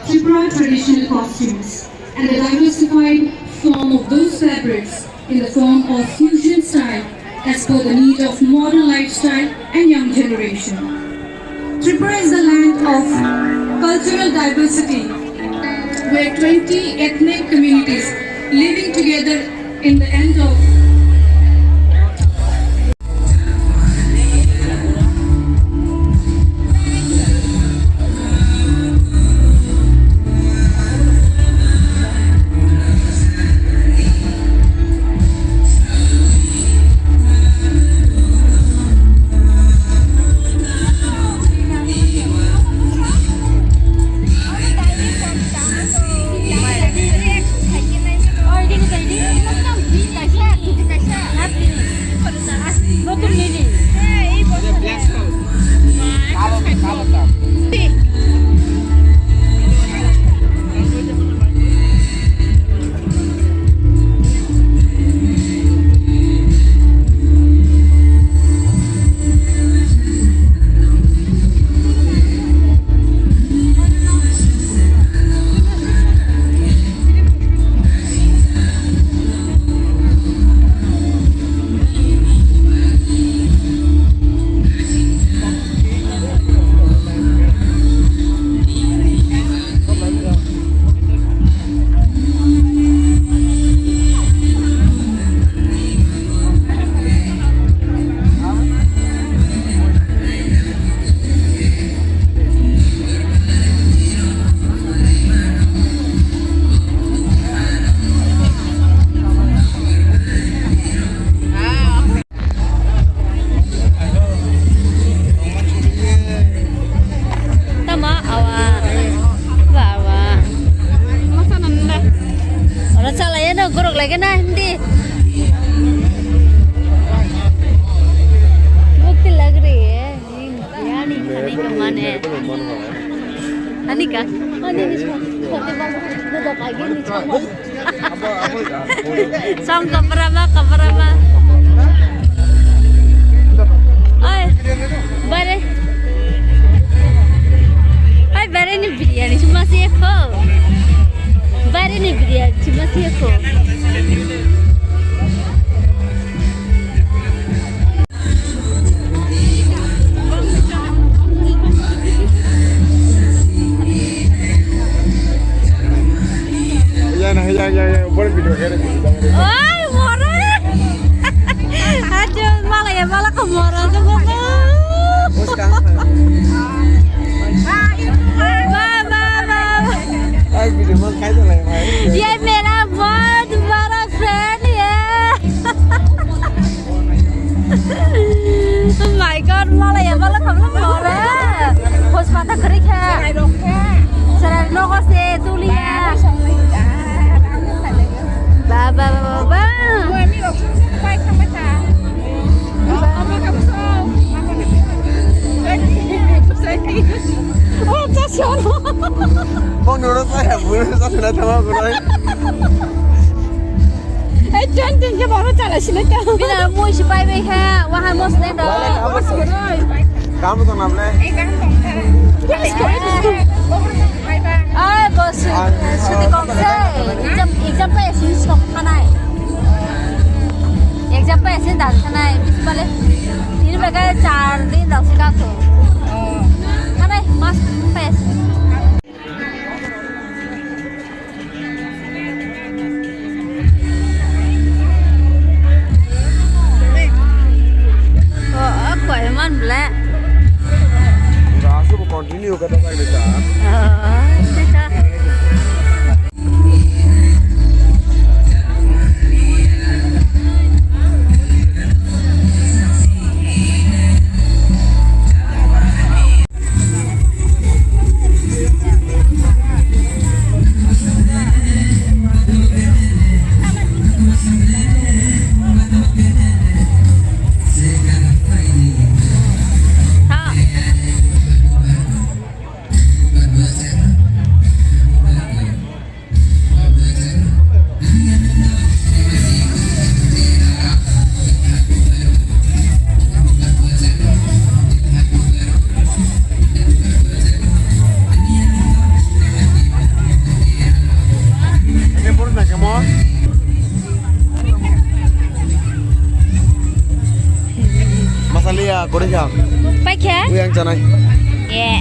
Tripura traditional costumes and the diversified form of those fabrics in the form of fusion style as per the need of modern lifestyle and young generation. Tripura is the land of cultural diversity where 20 ethnic communities living together in the end of lagi nah hindi bukti lag rahi hai yani khane ka man hai ani ka ani ni छोटे बाबू को दबाएंगे नीचे sam kabra ma ay bare ni biryani cuma sih kok bare ni biryani cuma sih kok ya, boleh video kere. Ay, mora. Aduh, malah ke mora juga. Ay, video mal kayak lah ya. Ye mera बहुत बड़ा friend है. Oh my god, malah ke mora. Kos mata kerik है. Serai noko se tulia. Ba. Gue mi loh, baik sama cah. Apa kamu so? Oh, cacon. Kau nurut saya, bunuh saya sudah sama gue. Jangan dia baru cakap sini kan. Bila mau isi baik ha, wahai mau sedang dah. Kamu tuh namanya? Kamu tuh. Ah, bos. Sudah kongsi. Exam pe sih sok kanai. Exam pe sih dah kanai. Bis balik. Ini mereka 4 दिन dah sih kaku. Kanai mas pe. Oh, aku emang belak. Aku mau continue kata saya bisa. 거리샤 ไปแค่ 우양잖아 แย่